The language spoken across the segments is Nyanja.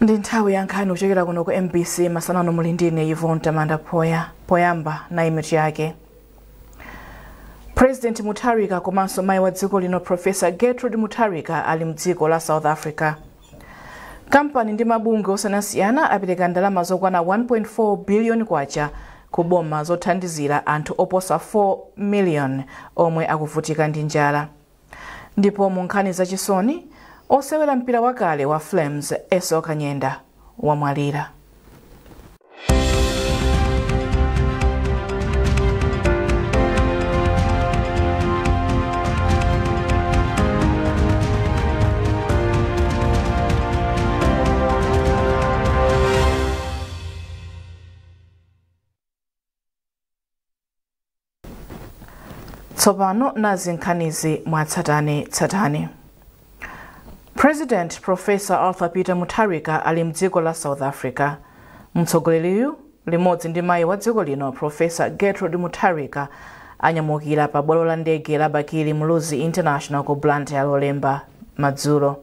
Ndi nthawi yankhani kuchokera kuno ku MBC masanano muli ndine Yvonne Tamanda poyamba na image yake. President Mutharika komanso mayi wa dziko lino Professor Gertrude Mutharika ali mdziko la South Africa. Kampani ndi mabungwe osiyanasiyana apereka ndalama zokwana 1.4 billion kwacha ku boma zothandizira anthu oposa 4 million omwe akuvutika ndi njala. Ndipo mu nkhani zachisoni osewera mpira wakale wa Flames Eso Kanyenda wamwalira. Tsopano nazi nkhanizi mwatsatane. President Professor Arthur Peter Mutharika ali mdziko la South Africa. Mtsogoleriyu limodzi ndi mayi wa dziko lino Professor Gertrude Mutharika anyamukira pa bwalo la ndege la Bakili Muluzi International ku Blantyre lolemba madzulo.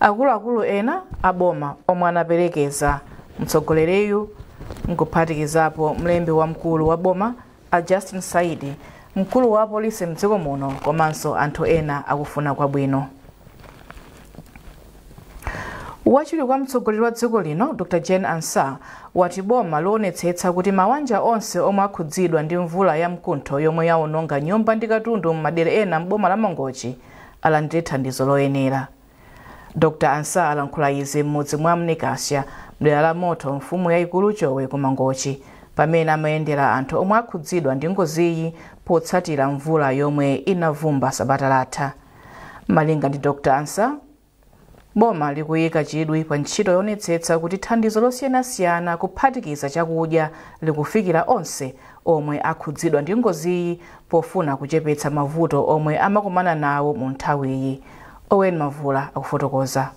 Akuluakulu ena aboma omwe anaperekeza mtsogoleriyu nkuphatikizapo mlembi wamkulu wa boma a Justin Saidi, mkulu wa polisi mdziko muno komanso anthu ena akufuna kwabwino. Wachiwiri kwa mtsogoleri wa dziko lino Dr. Jane Ansah wati boma loonetsetsa kuti mabanja onse omwe akhudzidwa ndi mvula ya mkuntho yomwe yaononga nyumba ndi katundu m'madera ena m'boma la Mangochi alandire thandizo loyenera. Dr. Ansah alankhula izi m'mudzi mwa Mnikasya mdera la Moto mfumu yayikulu Chowe ku Mangochi pamene amayendera anthu omwe akhudzidwa ndi ngoziyi potsatira mvula yomwe inavumba sabata latha. Malinga ndi Dr. Ansah, boma likuyika chidwi pa ntchito yoonetsetsa kuti thandizo losiyanasiyana kuphatikiza chakudya likufikira onse omwe akhudzidwa ndi ngoziyi pofuna kuchepetsa mavuto omwe amakumana nawo mu nthawiyi. Owen Mavula akufotokoza.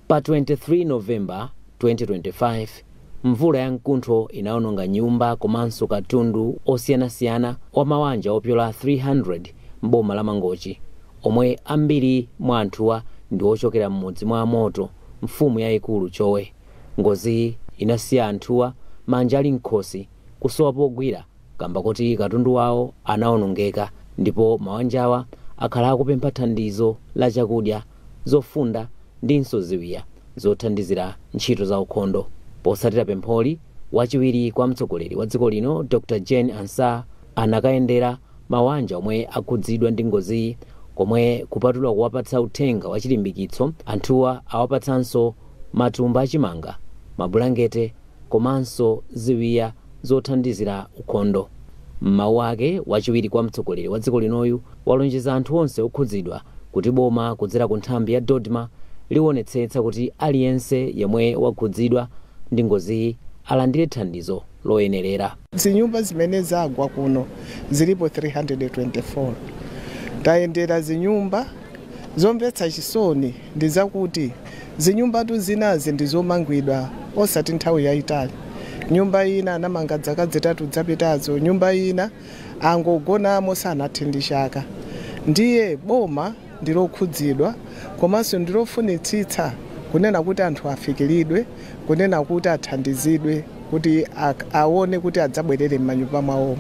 Pa 23 November 2025, mvula ya mkuntho inaononga nyumba komanso katundu osiyanasiyana wa mabanja opyola 300 m'boma la Mangochi, omwe ambiri mwa anthuwa ndi ochokera m'mudzi mwa Moto mfumu yayikulu Chowe. Ngozi inasiya anthuwa manja ali nkhosi kusowa pogwira kamba kuti katundu wawo anaonongeka, ndipo mabanjawa akhala akupempha thandizo la chakudya, zofunda ndinso ziwiya zothandizira ntchito za ukhondo. Posatira pempholi, wachiwiri kwa mtsogoleri wa dziko lino Dr. Jane Ansah anakayendera mabanja omwe akhudzidwa ndi ngoziyi, komwe kupatula kuwapatsa uthenga wa chilimbikitso, anthuwa awapatsanso matumba achimanga, mabulangete komanso ziwiya zothandizira ukhondo. M'mawu ake, wachiwiri kwa mtsogoleri wa dziko linoyu walonjeza anthu onse okhudzidwa kuti boma kudzera ku nthambi ya Dodma liwonetsetsa kuti aliyense yemwe wakhudzidwa ndi ngoziyi alandire thandizo loyenerera. Zinyumba zimene zagwa kuno zilipo 324. Tayendera zinyumba zomvetsa chisoni ndi zakuti zinyumbatu zinazi ndizomangidwa osati nthawi yayitali. Nyumba ina anamanga zaka zitatu zapitazo, nyumba ina angogonamo sanathe ndi chaka. Ndiye boma ndilokhudzidwa komanso ndilofunitsitsa kunena kuti anthu afikiridwe, kunena kuti athandizidwe kuti aone kuti adzabwerere m'manyumba mwawo.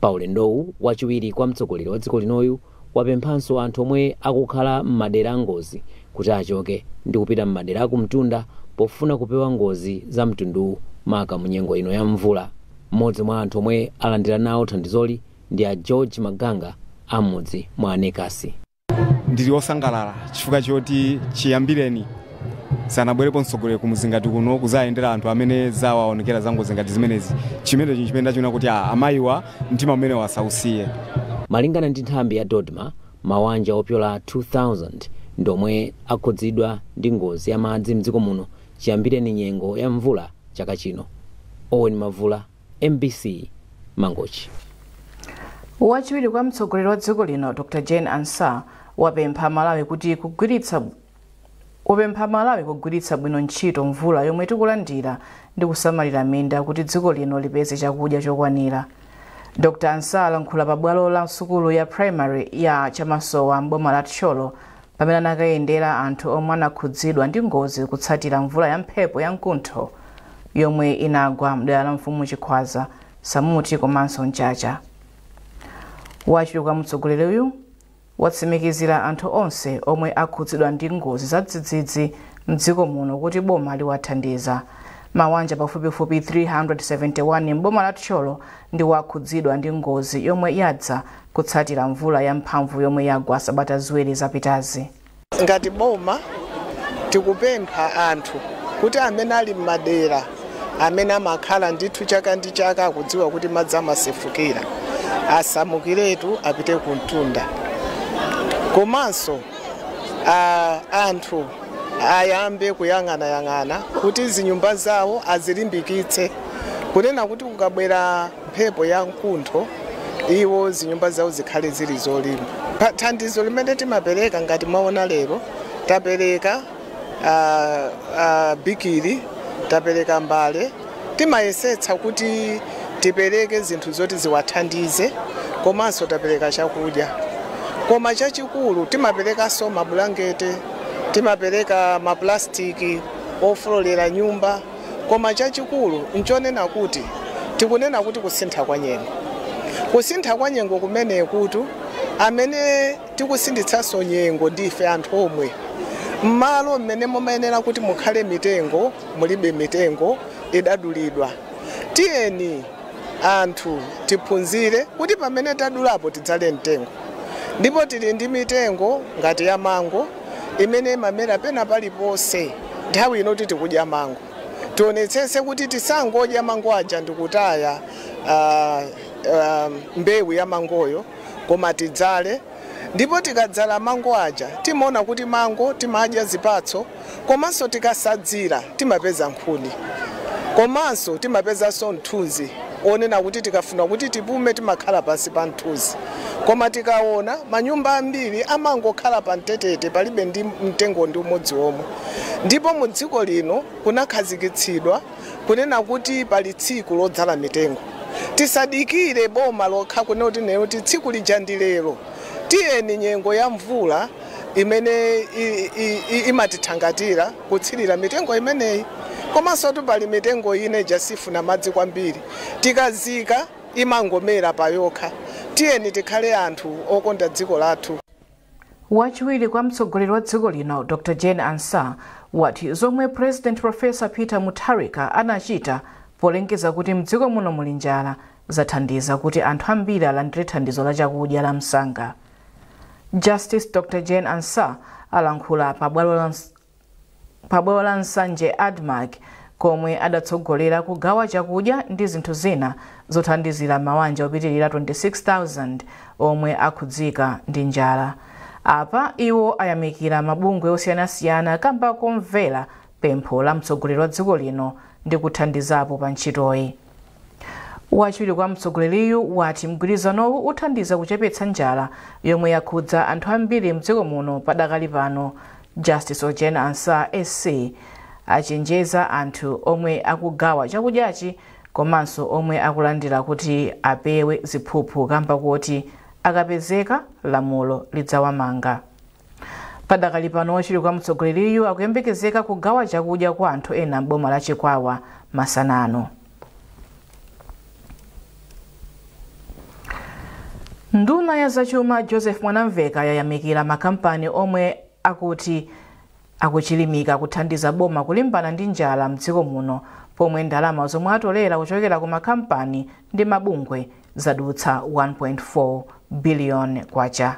Paulendowu, wachiwiri kwa mtsogoleri wa dziko linoyu, wapemphanso anthu omwe akukhala m'madera a ngozi kuti achoke ndi kupita m'madera akumtunda pofuna kupewa ngozi za mtunduwu maka mu nyengo ino ya mvula. Mmodzi mwa anthu omwe alandira nawo thandizoli ndi a George Maganga amudzi mwa Anekasi. Ndili osangalala chifukwa choti chiyambireni sanabwerepo mtsogoleri ku mzingati kuno kuzayendera anthu amene zawaonekera za ngozi ngati zimenezi. Chimene ndachiona kuti amayiwa mtima umene wasausiye. Malingana ndi nthambi ya Dodma, mabanja opyola 2000 ndomwe akhudzidwa ndi ngozi ya madzi mdziko muno chiyambireni nyengo ya mvula chaka chino. Owen Mavula, MBC, Mangochi. Wachiwiri kwa mtsogoleri wa dziko lino Dr. Jane Ansah wapempha Malawi kugwiritsa bwino ntchito mvula yomwe tikulandira ndi kusamalira minda kuti dziko lino lipeze chakudya chokwanira. Dr. Ansah alankhula pa bwalo la sukulu ya primary ya Chamasowa m'boma la Tcholo pamene anakayendera anthu omwe anakhudzidwa ndi ngozi kutsatira mvula ya mphepo ya mkuntho yomwe inagwa mdera la Mfumu Chikhwaza, Samuti komanso Mchacha. Wachiwiri kwa mtsogoleri uyu watsimikizira anthu onse omwe akhudzidwa ndi ngozi za dzidzidzi mdziko muno kuti boma liwathandiza. Mawanja pafupifupi 371 mboma la Tcholo ndi wakhudzidwa ndi ngozi yomwe yadza kutsatira mvula ya mphamvu yomwe yagwa sabata ziwiri zapitazi. Ngati boma tikupempha anthu kuti amene ali m'madera amene amakhala ndithu chaka ndi chaka akudziwa kuti madzi amasefukira asamukiretu apite ku mtunda. Komanso anthu ayambe kuyang'ana kuti zinyumba zawo azilimbikitse kunena kuti kukabwera mphepo ya mkuntho iwo zinyumba zawo zikhale zili zolimba. Thandizo limene timapereka ngati mwaona lero tapereka bikiri, tapereka mbale, timayesetsa kuti tipereke zinthu zoti ziwathandize, komanso tapereka chakudya. Koma chachikulu timaperekanso mabulangete, timapereka maplastiki ofulolera nyumba. Koma chachikulu nchonena kuti tikunena kuti kusintha kwa nyengo. Kusintha kwa nyengo kumene kuti amene tikusinditsanso nyengo ndife anthu omwe. Mmalo mmene mumayenera kuti mukhale mitengo mulibe mitengo idadulidwa. Tiyeni anthu tiphunzire kuti pamene tadulapo tidzale mtengo. Ndipo tili ndi mitengo ngati ya mango imene mamera pena paliponse nthawi inoti tikudya mango. Tionetsetse kuti tisangodya mango aja ndikutaya mbewu ya mangoyo, koma tidzale. Ndipo tikadzala mango aja timaona kuti mango timadya zipatso, komanso tikasadzira timapeza nkhuni, komanso timapezanso mthunzi onena kuti tikafuna kuti tipume timakhala pansi pa mthunzi. Koma tikaona manyumba ambiri amangokhala pa mtetete palibe ndi mtengo ndi umodzi omwe. Ndipo mu dziko lino kunakhazikitsidwa kunena kuti pali tsiku lodzala mitengo. Tisadikire boma lokha kunena kuti lero tsiku lija ndi lero. Tiyeni nyengo ya mvula imene imatithangatira kutsirira mitengo imeneyi. Komanso pali mitengo ine jasifuna madzi kwambiri. Tikazika imangomera payokha. Tiyeni tikhale anthu okonda dziko lathu. Wachiwiri kwa mtsogoleri wa dziko lino Dr. Jane Ansah wati zomwe President Professor Peter Mutharika anachita polengeza kuti mdziko muno muli njala zathandiza kuti anthu ambiri alandire thandizo la chakudya la msanga. Justice Dr. Jane Ansah alankhula pa bwalo la Nsanje Admark komwe adatsogolera kugawa chakudya ndi zinthu zina zothandizira mabanja opitirira 26,000 omwe akhudzika ndi njala. Apa iwo ayamikira mabungwe osiyanasiyana kamba kumvera pempho la mtsogoleri wa dziko lino ndi kuthandizapo pa ntchitoyi. Wachiwiri kwa mtsogoleriyu wati mgwirizanowu uthandiza kuchepetsa njala yomwe yakhudza anthu ambiri mdziko muno padakali pano. Justice Jane Ansah SC achenjeza anthu omwe akugawa chakudyachi komanso omwe akulandira kuti apewe ziphuphu kamba kuti akapezeka lamulo lidzawamanga. Padakali pano wachiwiri kwa mtsogoleriyu akuyembekezeka kugawa chakudya kwa anthu ena m'boma la Chikwawa masanano. Nduna ya zachuma Joseph Mwanamveka yayamikira makampani omwe akuti akuchilimika kuthandiza boma kulimbana ndi njala mdziko muno pomwe ndalama zomwe atolera kuchokera ku makampani ndi mabungwe zadutsa 1.4 billion kwacha.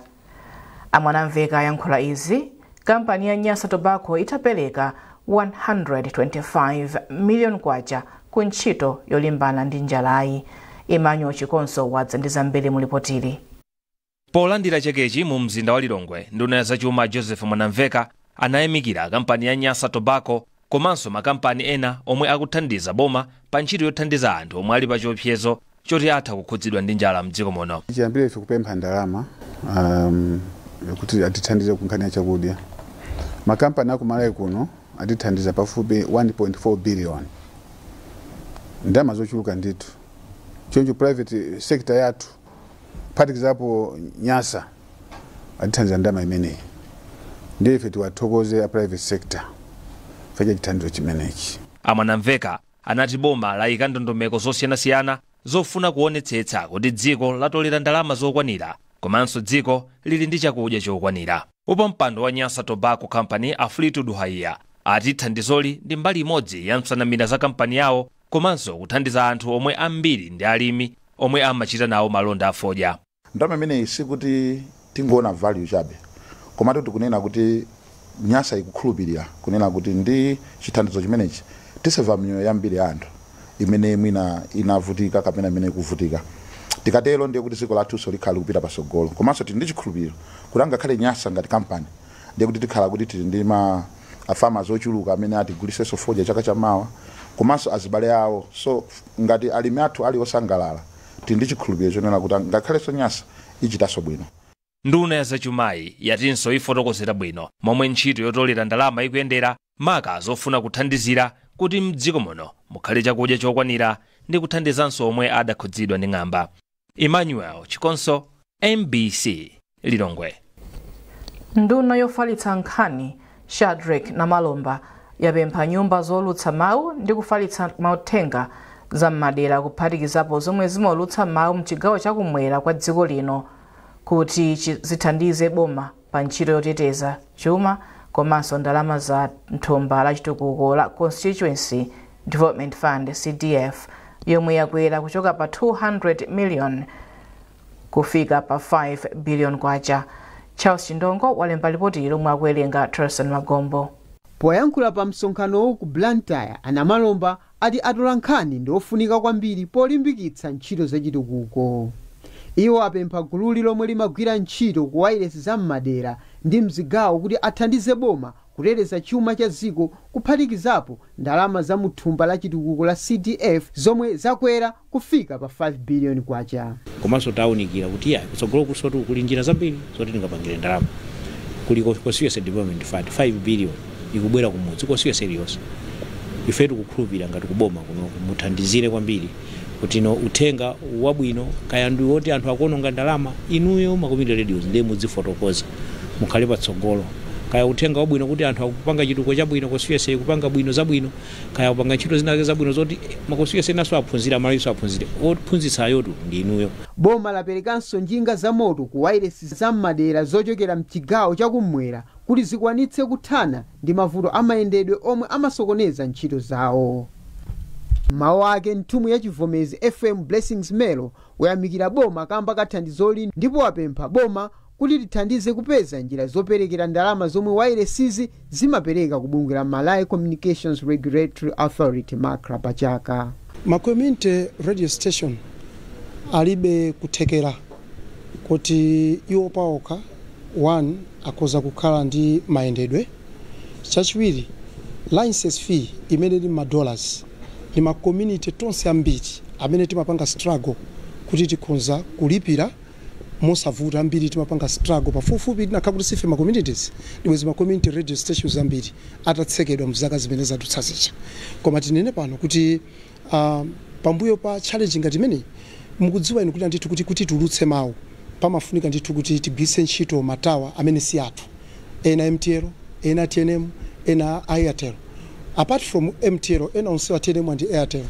Mwanamveka yankhula izi kampani ya Nyasa Tobacco itapereka 125 million kwacha ku ntchito yolimbana ndi njalayi. Emmanuel Chikonso wadza ndi zambiri mulipotili. Polandira chekechi mu mzinda wa Lilongwe, nduna ya zachuma Joseph Mwanamveka anayamikira kampani ya Nyasa Tobacco komanso makampani ena omwe akuthandiza boma pa ntchito yothandiza anthu omwe ali pa chiopsezo choti atha kukhudzidwa ndi njala mdziko muno. Chiyambire ife kupempha ndalama kuti atithandize ku nkhani ya chakudya. Makampani akumalawi kuno atithandiza pafupi 1.4 billion. Ndalama zochuluka ndithu. Choncho private sector yathu phatikizapo Nyasa atithandiza ndalama imeneyi. ndiye ife tiwathokoze a private sector fanya chithandizo chimenechi. Amwanamveka anati boma layika ndondomeko zosiyanasiyana zofuna kuonetsetsa kuti dziko latolera ndalama zokwanira komanso dziko lili ndi chakudya chokwanira. Wapampando wa Nyasa Tobacco Company Aflitu Duhaiya ati thandizoli ndi mbali imodzi ya nsanamira za kampani yawo komanso kuthandiza anthu omwe ambiri ndi alimi omwe amachita nawo malonda afodya. Ndalama imeneyi sikuti tingoona value chabe komatu tikunena kuti Nyasa ikukhulupirira kunena kuti ndi chithandizo chimenechi tiseva mioyo yambiri anthu imene mwina inavutika kapena imene ikuvutika. Tikatero ndiye kuti dziko lathu likhala kupita pasogolo komanso tili ndi chikhulupiriro kuti ngakhale Nyasa ngati kampani ndiye kuti tikhala kuti tili ndi farmers ochuluka amene atigulitsenso fodya chaka chamawa komanso azibale awo. So ngati alimi athu ali osangalala tili ndi chikhulupiriro chonena kuti ngakhalenso Nyasa ichitanso bwino. Nduna ya zachumayi yatinso ifotokozera bwino momwe ntchito yotolera ndalama ikuyendera maka zofuna kuthandizira kuti mdziko muno mukhale chakudya chokwanira ndi kuthandizanso omwe adakhudzidwa ndi ng'amba. Emmanuel Chikonso, MBC Lilongwe. Nduna yofalitsa nkhani Shadrack Namalomba yapempha nyumba zolutsa mawu ndi kufalitsa mauthenga za m'madera kuphatikizapo zomwe zimaulutsa mawu mchigawo chakumwera kwa dziko lino kuti zithandize boma pa ntchito yoteteza chuma komanso ndalama za thumba la chitukuko la Constituency Development Fund CDF yomwe yakwera kuchoka pa 200 million kufika pa 5 billion kwacha. Charles Chindongo walemba ripoti lomwe akuwerenga Terson Magombo. Poyankhula pa msonkhanowu ku Blantyre, Namalomba ati atola nkhani ndi ofunika kwambiri polimbikitsa ntchito zachitukuko. Iwo apempha gululi lomwe limagwira ntchito ku wireless za m'madera ndi mzigawo kuti athandize boma kuteteza chuma cha dziko kuphatikizapo ndalama za muthumba la chitukuko la CDF zomwe zakwera kufika pa 5 billion kwacha. Komanso tawunikira kuti ya kutsogolo kusotu kuli njira zambiri zoti tingapangire ndalama kuli Constituency Development Fund 5 billion ikubwera kumudzi Constituency iliyonse. Ife tikukhulupirira ngati kuboma kuno muthandizire kwambiri kuti no uthenga wabwino kaya ndi woti anthu akuononga ndalama inuyo makomiti radios ndi mudzifotokoza mukhale patsogolo. Kaya uthenga wabwino kuti anthu akupanga chitukuko chabwino Constituency kupanga bwino zabwino kaya kupanga ntchito zina zabwino zoti makonstituency naso aphunzira maliso aphunzire ophunzitsa yotu ndi inuyo. Boma laperekanso njinga za moto ku wireless za m'madera zochokera mchigawo chakumwera kuti zikwanitse kuthana ndi mavuto amayendedwe omwe amasokoneza ntchito zawo. Mawu ake mtumwi ya Chivomezi FM Blessings Melo wayamikira boma kamba kathandizoli ndipo apempha boma kuti lithandize kupeza njira zoperekera ndalama zomwe wireless zimapereka ku bungwe la Malawi Communications Regulatory Authority MACRA pachaka. Community radio station alibe kuthekera kuti iwo paoka one akoza kukhala ndi mayendedwe. Chachiwiri license fee imene ndi $. Ni ma community tonse ambiri amene timapanga struggle kuti tikonza kulipira mosavuta ambiri timapanga struggle pafupifupi tinakhala kuti sife ma communities ndiwezi ma community radio stations ambiri atatsekedwa mzaka zimene zatutsazicha. Koma tinene pano kuti pambuyo pa challenge ngati imene mukudziwa inu kuti ndithu kuti tulutse mawu pamafunika ndithu kuti tigwise ntchito matawa amene si athu ena MTL ena TNM ena Airtel. Apart from MTL ena onse wa TNM and Airtel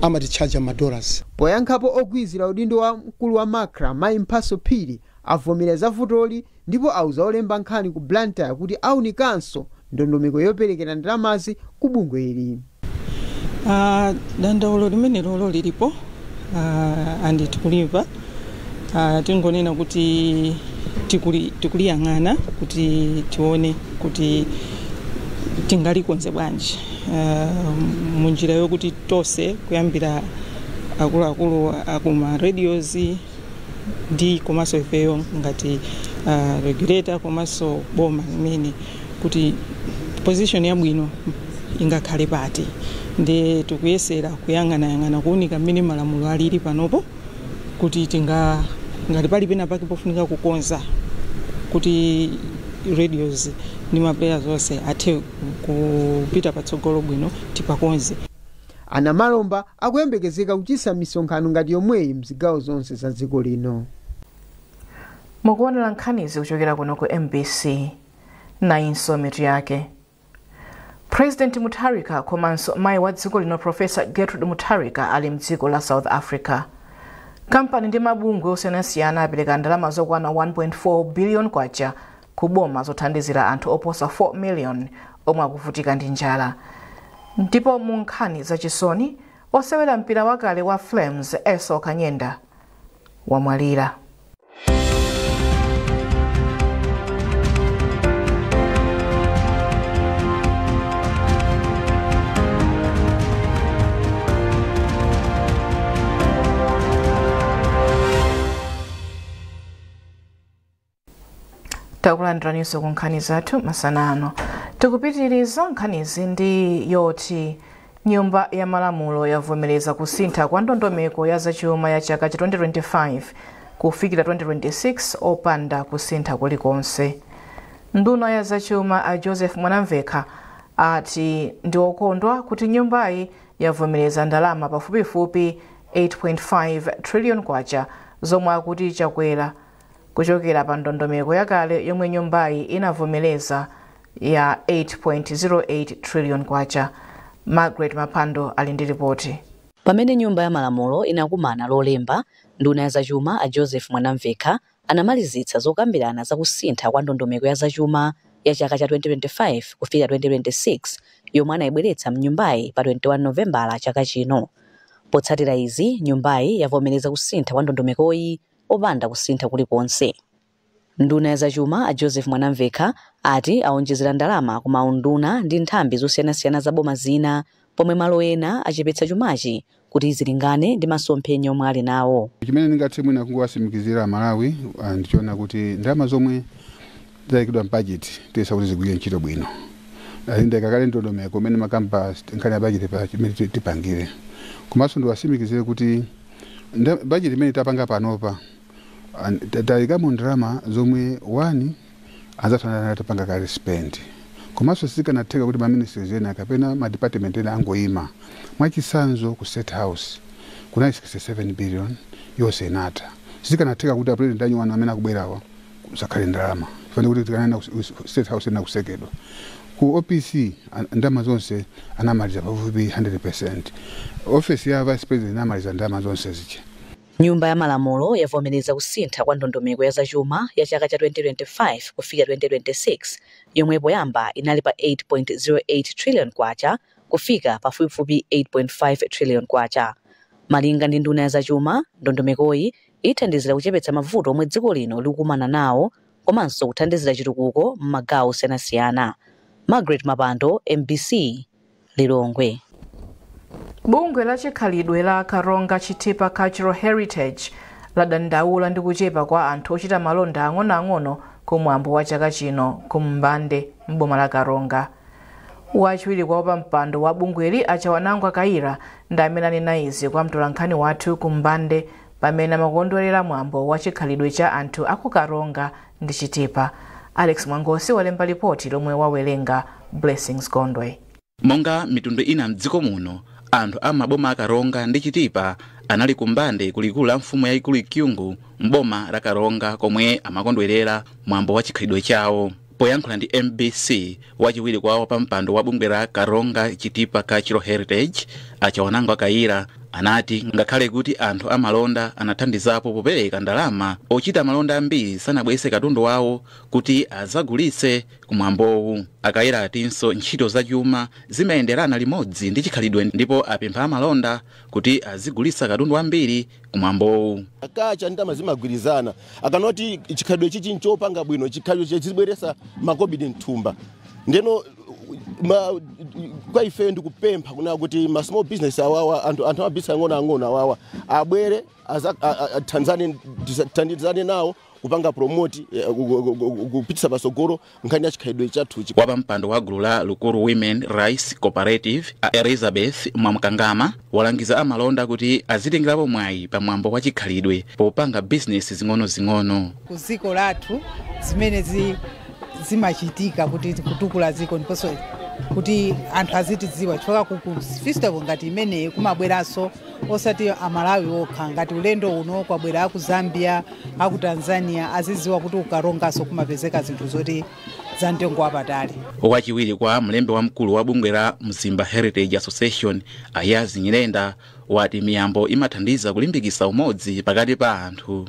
amatichaja $. Poyankhapo ogwizira udindo wa mkulu wa MACRA Mai Mphaso Phiri avomereza vutoli ndipo auza olemba nkhani ku Blantyre kuti aunikanso ndondomeko yoperekera ndalamazi ku bungwe ili. Dandaulo limene lolo lilipo andi tikulimva tingonena kuti tikuliyang'ana kuti tione kuti tingalikonze bwanji munjira yokuti tose kuyambira akuluakulu akuma radios ndi komanso ifeyo ngati regulator komanso boma limene kuti position yabwino ingakhale pati ndi tikuyesera kuyang'ana kuunika mmene malamulo alili panopo kuti ngati pali pena pake pofunika kukonza kuti radios ni maplayers onse athe kupita patsogolo bwino tipakonze. Namalomba akuyembekezeka kuchisa misonkhano ngati yomweyi mzigawo zonse za dziko lino. Mukuonera nkhanizi kuchokera kuno ku MBC. na inso mitu yake. President Mutharika komanso mai wa dziko lino Professor Gertrude Mutharika ali mdziko la South Africa. Kampani ndi mabungwe osiyanasiyana apereka ndalama zokwana 1.4 billion kwacha kuboma zothandizira anthu oposa 4 million omwe akuvutika ndi njala. Ndipo mu nkhani zachisoni osewera mpira wakale wa Flames Eso Kanyenda wamwalira. Takulandiraniso ku nkhani zathu masanano. Tikupitiriza nkhanizi ndi yoti nyumba ya malamulo yavomereza kusintha kwa ndondomeko ya zachuma ya chaka cha 2025 kufikira 2026 opanda kusintha kulikonse. Nduna ya zachuma a Joseph Mwanamveka ati ndi okondwa kuti nyumbayi yavomereza ndalama pafupifupi 8.5 trillion kwacha zomwe akuti chakwera kuchokera pa ndondomeko yakale yomwe nyumbayi inavomereza ya 8.08 trillion kwacha. Margaret Mapando ali ndi ripoti. Pamene nyumba ya malamulo inakumana lolemba, nduna ya zachuma a Joseph Mwanamveka anamalizitsa zokambirana za kusintha kwa ndondomeko ya zachuma ya chaka cha 2025 kufika 2026 yomwe anayibweretsa mnyumbayi pa 21 Novembala chaka chino. Potsatira izi, nyumbayi yavomereza kusintha kwa ndondomekoyi opanda kusintha kulikonse. Nduna ya zachuma a Joseph Mwanamveka ati aonjezera ndalama ku maunduna ndi nthambi zosiyanasiyana za boma zina, pomwe malo ena achepetsa chumachi kuti zilingane ndi masomphenya omwe ali nawo. Chimene ndingathe mwina kungowasimikizira Malawi ndichiona kuti ndalama zomwe zayikidwa budget tiyesa kuti zigwire ntchito bwino. Ndinda kakale ndondomeko kumene makamba nkhani ya budget pa chimene tipangire. Komanso ndiwasimikizire kuti budget imene tapanga panopa tayikamo ndalama zomwe wani azatana tapanga kale spend. Komanso sikanatheka kuti maministries ena kapena ma department ena angoima. Mwachisanzo ku State House kuna 67 billion yose inata. Sikanatheka kuti president anyu wana amene akubwerawa kusakhale ndalama. Fane kuti tikana State House ena kusekedwa. Ku OPC ndalama zonse anamaliza pafupi 100%. Office ya Vice President anamaliza ndalama zonse ziche. Nyumba ya malamulo yavomereza kusintha kwa ndondomeko ya zachuma ya chaka cha 2025 kufika 2026 yomwe poyamba inali pa 8.08 trillion kwacha kufika pafupifupi 8.5 trillion kwacha. Malinga ndi nduna ya zachuma, ndondomekoyi ithandizira kuchepetsa mavuto omwe dziko lino likumana nawo komanso kuthandizira chitukuko m'magawo osiyanasiyana. Margaret Mapando, MBC, Lilongwe. Bungwe la chikhalidwe la Karonga Chitipa Cultural Heritage ladandaula ndi kuchepa kwa anthu ochita malonda ang'onoang'ono kumwambo wa chaka chino kumbande mboma la Karonga. Wachiwiri kwa wapampando wa bungweli achawanangwa Kaira ndi amene anena izi kwa mtolankhani wathu kumbande pamene amakondwerera mwambo wa chikhalidwe cha anthu aku Karonga ndi Chitipa. Alex Mwangosi walemba ripoti lomwe wawerenga Blessings Gondwe. Monga mitundu ina mdziko muno, anthu amaboma a Karonga ndi Chitipa anali kumbande kulikulu la mfumu yayikulu Ikyungu mboma la Karonga komwe amakondwerera mwambo wa chikhalidwe chawo. Poyankhula ndi MBC, wachiwiri kwa wapampando wa bungwe la Karonga Chitipa Cultural Heritage achawanangwa Kaira anati ngakhale kuti anthu amalonda anathandizapo popereka ndalama, ochita malonda ambiri sanabwese katundu wawo kuti azagulitse kumwambowu. Akaira atinso ntchito zachuma zimayenderana limodzi ndi chikhalidwe ndipo apempha amalonda kuti azigulitsa katundu ambiri kumwambowu. Akacha ndama zimagwirizana akanoti chikhalidwe chichi nchopanga bwino, chikhalidwe chizibweresa makobidi mthumba. Ndeno kwa ife ndikupempha kuna kuti ma small business awawa anthu amabisa ang'ono awawa abwere thandizane nawo kupanga promote kupitisa pasogoro nkhani ya chikhalidwe chathu. Wapampando wa gulu la Lukuru Women Rice Cooperative Elizabeth Mwamkangama walangiza amalonda kuti azitengerapo mwayi pa mwambo wa chikhalidwe popanga business zing'ono. Kuziko lathu zimene zimachitika kuti kutukula ziko ndiponso kuti anthu azitidziwa chifukwa ku festival ngati imene kumabweranso osati amalawi okha, ngati ulendo uno kwabwera aku Zambia, aku Tanzania, aziziwa kuti ukarongaso kumapezeka zinthu zoti za mtengo wapatali. Wachiwiri kwa mlembe wamkulu wa bungwe la Mzimba Heritage Association Ayazi Nyirenda wati miyambo imathandiza kulimbikitsa umodzi pakati pa anthu.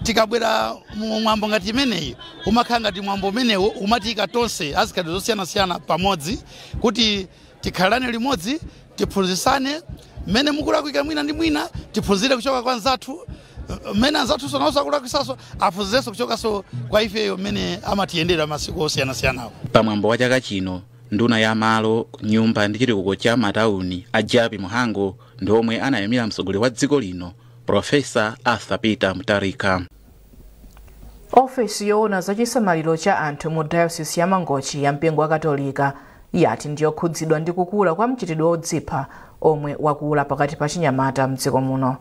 Tikabwera mwambo ngati imeneyi umakhala ngati mwambo umenewo umatika tonse azikhalidwe zosiyanasiyana pamodzi kuti tikhalane limodzi, tiphunzitsane mmene mukulakwika mwina ndi mwina, tiphunzire kuchoka kwa anzathu mmene anzathu sonawuza kulakwisaso aphunzirenso kuchokaso kwa ifeyo mmene amatiyendera masiku osiyanasiyanawo. Pamwambo wa chaka chino nduna ya malo, nyumba ndi chitukuko cha matauni a Japi Muhango ndi omwe anayimira mtsogoleri wa dziko lino Profesa Arthur Peter Mutharika. Ofisi yoona za chisamaliro cha anthu mu Diocese ya Mangochi ya mpingo wa Katolika yati ndiyo khudzidwa ndi kukula kwa mchitidwe wodzipha omwe wakula pakati pa chinyamata mdziko muno.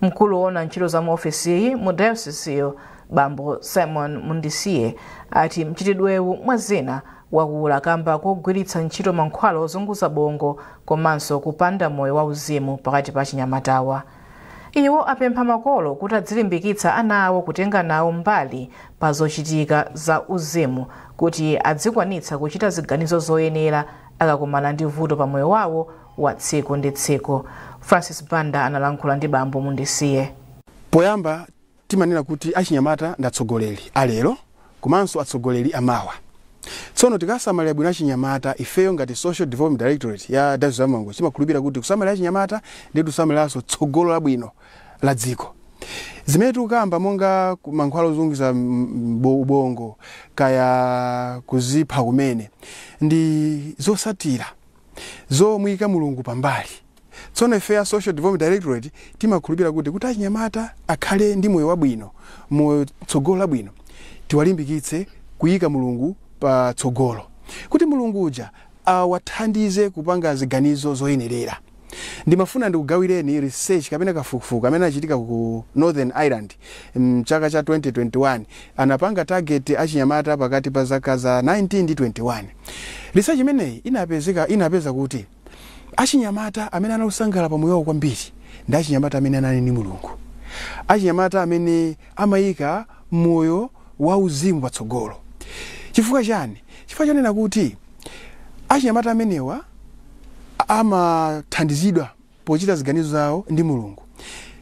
Mkulu woona ntchito za mu ofisiyi mu dioceseyo Bambo Simon Mundisiye ati mchitidwewu mwazina wakula kamba kogwiritsa ntchito mankhwala ozunguza bongo komanso kupanda moyo wauzimu pakati pa chinyamatawa. Iwo apempha makolo kuti adzilimbikitsa ana awo kutenga nawo mbali pa zochitika za uzimu kuti adzikwanitsa kuchita ziganizo zoyenera akakumana ndi vuto pa moyo wawo wa tsiku ndi tsiku. Francis Banda analankhula ndi Bambo Mundisiye. Poyamba timanena kuti achinyamata ndatsogoleri alero komanso atsogoleri amawa. Tsono tikasamalira bwino achinyamata ifeyo ngati Social Development Directorate ya Diocese ya Mangochi timakhulupirira kuti kusamalira achinyamata ndi kusamaliranso tsogolo labwino la dziko. Zimene tikukamba monga mankhwala ozunguza ubongo kaya kuzipha kumene ndi zosatira zomuyika Mulungu pambali. Tsono ife ya Social Development Directorate timakhulupirira kuti achinyamata akhale ndi moyo wabwino, moyo tsogolo labwino, tiwalimbikitse kuyika Mulungu pa tsogolo kuti Mulungu uja awathandize kupanga ziganizo zoyenerera. Ndimafuna ndikugawireni research kapena kafukufuku amene achitika ku Northern Ireland mchaka cha 2021 anapanga target achinyamata pakati pa zaka za 19 ndi 21. Research imeneyi inapeza kuti achinyamata amene analusangala pa moyo wawo kwambiri ndi achinyamata amene anali ndi Mulungu, achinyamata amene amayika moyo wauzimu patsogolo. Chifukwa chani? Chifukwa chonena kuti achinyamata amenewa amathandizidwa pochita ziganizo zawo ndi Mulungu.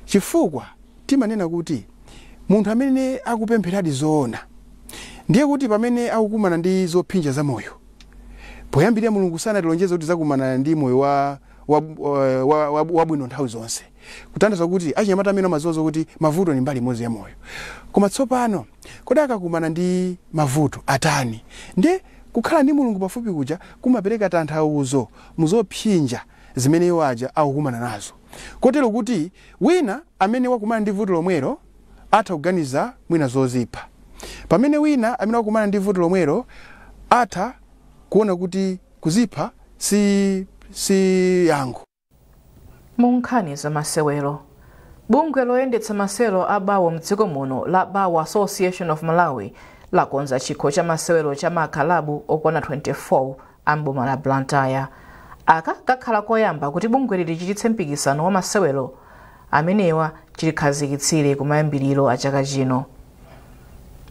Chifukwa timanena kuti munthu amene akupempheradi zoona ndiye kuti pamene akukumana ndi zopsinja za moyo, poyambirira Mulungu sanatilonjeze kuti zakumana ndi moyo wabwino nthawi zonse. Kutanthauza kuti achinyamata amene amazozo kuti mavuto ni mbali imodzi ya moyo. Koma tsopano kodi akakumana ndi mavuto atani, ndiye kukhala ndi Mulungu pafupi kuja kumapereka tanthauzo muzopsinja zimene iwo aja akukumana nazo. Kotero kuti wina amene wakumana ndi vuto lomwero atha kuganiza mwina zozipha, pamene wina amene wakumana ndi vuto lomwero atha kuona kuti kuzipha si yango. Munkhani za masewero, bungwe loyendetsa masewero abawo mdziko muno la Bawo Association of Malawi lakonza chikho cha masewero cha makhalabu okwana 24 amboma la Blantyre. Aka kakhala koyamba kuti bungwe lichititse mpikisano wa masewero amenewa chilikhazikitsire kumayambiriro a chaka chino.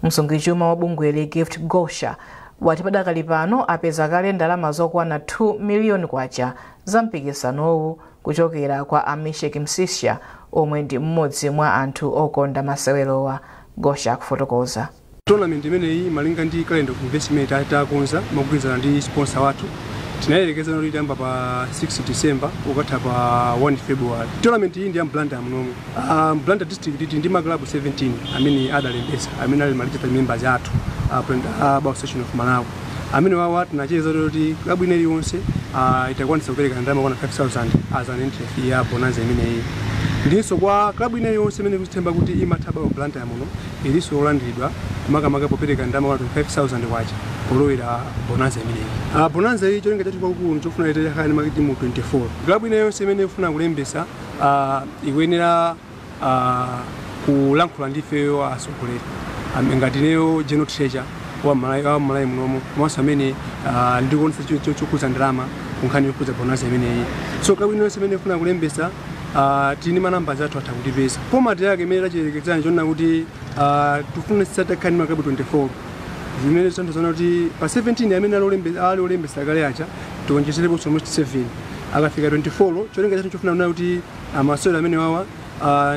Msungichuma wa bungwe Gift Gosha wati padakali pano apeza kale ndalama zokwana 2 million kwacha za mpikisanowu kuchokera kwa Amishek Msisha omwe ndi mmodzi mwa anthu okonda masewerowa. Gosha kufotokoza. Tournament imeneyi malinga ndi calendar of investment atakonza mogwirizana ndi sponsor wathu tinayelekeza kuti tiyamba pa 6 December ukatha pa 1 February. Tournament iyi ndi ya Blantyre munomu. Blantyre district ndi maklabu 17 amene adalembesa amene ali malichita members athu Bawo Association of Malawi. Amene wawa tinacheza kuti klabu ineyi yonse itakwanisa kupereka ndalama kwana 5,000 as an entry fee ya bonanza imeneyi. Ndiso kwa klabu ineyi yonse imene kutemba kuti imathaba Blantyre muno iliso yolandidwa makamaka popereka ndalama kwana 5,000 kwacha polowera bonanza imeneyi. Bonanza iyi cholinga chathu kwakulu chofuna ita yakhala makiti mu 24. Klabu ineyi yonse imene ifuna kulembesa ikuyenera kulankhula ndi ifeyo atsogoleri ngati neyo General Treasurer wa Malawi munomu komanso amene ndikuonesa chokuza ndalama kunkhani yokuza bonanza imeneyi. So klabu ineyi yonse imene ifuna kulembesa tini manamba zathu atha kutipeza. Format yake imene tachiyelekeza nchona kuti tifuna satakhani makabu 24 zimene zanthu kuti pa 17 amene ali olembesa kale acha tiwonjezerepo almost 7 akafika 24 cholinga chathu chofuna kuona kuti amasewera amene wawa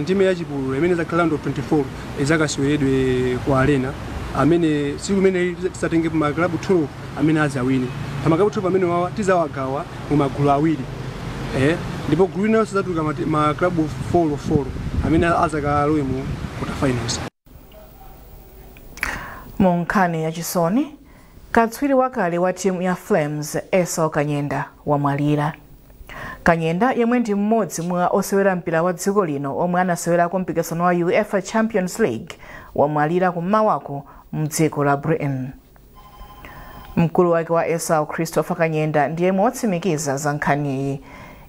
ndime yachipululu imene zakhala ndo 24 izakasiweredwe kwa arena amene siku imene tisatenge pa maklabu 12 amene azawine pa maklabu 12 amene wawa tizawagawa mu magulu awiri ndipo gulu linalo zatuluka maklabu 4 amene azakalowe mu quarterfinals. Mu nkhani yachisoni, katswiri wakale wa timu ya Flames Esau Kanyenda wamwalira. Kanyenda yemwe ndi mmodzi mwa osewera mpira wa dziko lino omwe anasewera ku mpikisano wa UEFA Champions League wamwalira kum'mawako mdziko la Britain. Mkulu wake wa Esau Christopher Kanyenda ndiye motsimikiza za nkhaniyi.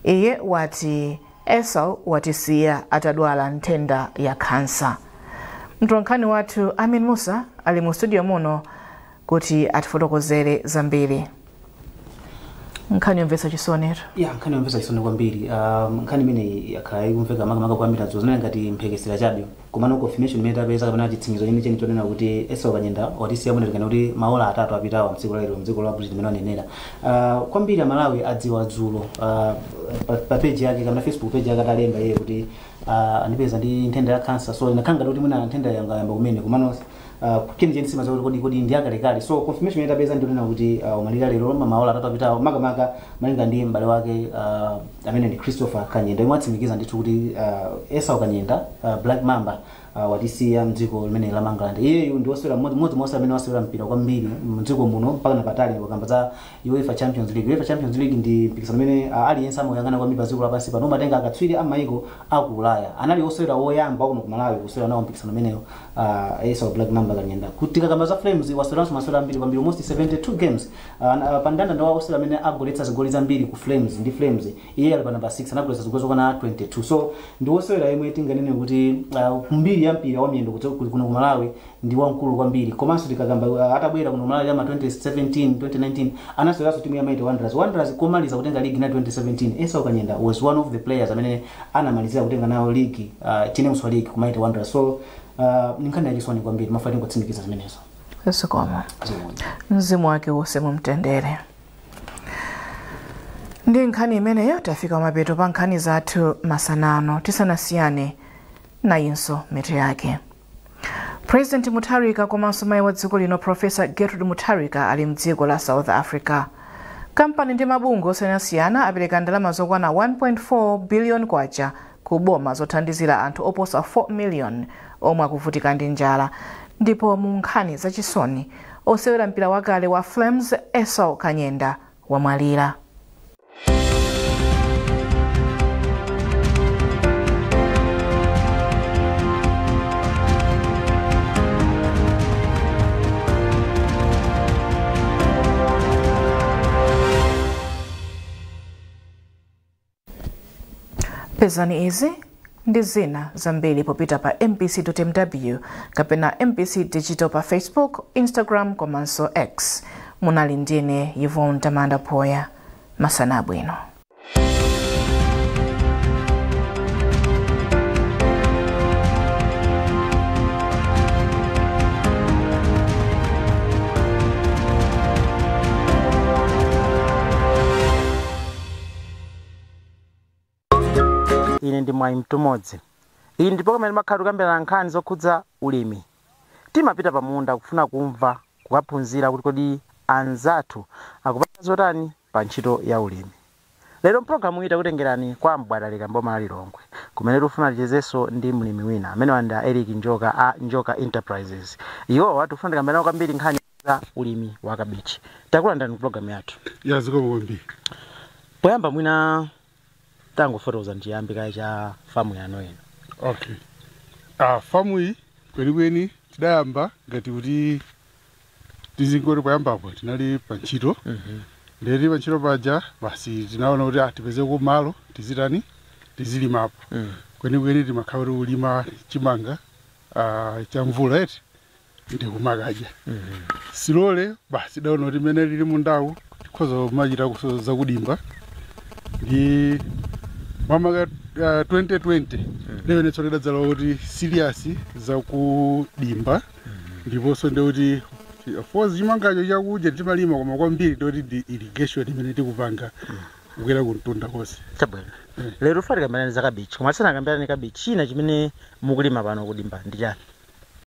Iye wati Esau watisiya atadwala nthenda ya kansa. Mtolankhani wathu Amin Musa ali mu studio muno kuti atifotokozere zambiri. Nkhani yomvetsa chisonero. Nkhani yomvetsa chisonero kwambiri. Nkhani imene yakhala ikumveka makamaka kwambiri zozonera ngati mphekesera chabe. Komano confirmation imene tapeza kapena chitsimikizo chenicheni chonena kuti Esau Kanyenda watisiya monerekana kuti maola atatu apitawa mdziko la mdziko la Britain imene wanenera. Kwambiri Amalawi adziwa dzulo pa page yake kapena Facebook page yake atalemba iye kuti andipeza ndi nthenda ya cancer, so inakhanga kuti mwina nthenda yamba kumene komano kini jensi mazuri kodi ndi akalekale. So confirmation itapeza ndionena kuti umalira lero maola atatu apitawa makamaka malinga ndi mbale wake amene ndi Christopher Kanyenda imwatsimikiza ndithu kuti Esau Kanyenda Black Mamba watisiya mdziko limene la England. Iyeyu ndi osewera mmodzi mwa amene wasewera mpira kwambiri mdziko muno mpaka na patali wakamba za UEFA Champions League. UEFA Champions League ndi mpikisano amene aliyense amayang'ana kwambiri pa dziko lapansi pano matenga akatswiri amayiko aku Ulaya. Anali osewera woyamba kuno ku Malawi kusewera nawo mpikisano ameneyo Esau Black Mamba Kanyenda. Kuti kakamba za Flames waseweranso masewera ambiri kwambiri almost 72 games. Pandanda ndo osewera amene agoletsa zigoli zambiri ku Flames ndi Flames. Iye ali pa number 6 anagoletsa zigoli zokwana 22. So ndi osewera yemwe tinganene kuti kumbiri ya mpira wa miyendo kuno ku Malawi ndi wamkulu kwambiri. Komanso tikagamba atabwera kuno Malawi ya 2017 2019 anasewera timu ya Mighty Wanderers komaliza kutenga league na 2017. Esau Kanyenda was one of the players amene anamalizira kutenga nayo league Chinemswa League ku Mighty Wanderers. So ninkana yachisoni kwambiri mafaiti ngotsimikiza zimenezo. Esikoma mzimu wake wose mumtendere. Ndi nkhani imeneyo tafika mapeto pa nkhani zathu masanano tisanasiyane na inso mitu yake. President Mutharika komanso mayi wa dziko lino Professor Gertrude Mutharika ali mdziko la South Africa. Kampani ndi mabungwe osiyanasiyana apereka ndalama zokwana 1.4 billion kwacha ku boma zothandizira anthu oposa 4 million omwe akuvutika ndi njala. Ndipo mu nkhani zachisoni osewera mpira wakale wa Flames Esau Kanyenda wamwalira. Pezani izi ndi zina zambiri popita pa mpc.mw kapena MPC Digital pa Facebook, Instagram komanso X. Munali ndine Yvonne Tamanda Poya. Masana bwino. Ine ndi mwayi mtumodzi. Iyi ndipo kamene makhala kambirana nkhani zokhudza ulimi. Timapita pamunda kufuna kumva kukaphunzira kuti kodi anzathu akupata zotani pa ntchito ya ulimi. Lero programu ita kutengerani kwa Mbwadalika mboma la Lilongwe kumene tufuna tichezenso ndi mlimi wina amene wanda Eric Njoka a Njoka Enterprises. Iwo watufuna kambirana kwambiri nkhani za ulimi wa kabichi. Takulandani programu yathu. Yaziko kwambiri. Poyamba mwina tango fotoza ndiyambi kaya cha famu yano eno. Okay. Famu hii kwenikweni tidayamba ngati kuti tizingori poyambapo tinali panchito. Nderi panchito paja basi tinaona kuti atipeze ku malo tizitani tizilimapo. Kwenikweni timakhala ulima chimanga cha mvula eti ndi kumakaja. Silole basi daona kuti mene lili mundawu tikhoza kumachita za kudimba. Ndi mama 2020 leo netsolera dzalo kuti serious za kudimba ndiponso ndi kuti force chimangacho chakudya timalima koma kwambiri ndoti irrigation imene tikupanga kukwera kuntunda konse. Chabwino. Lero ufatika mbani za kabichi. Koma sana kambirani kabichi china chimene mukulima pano kudimba ndi chani?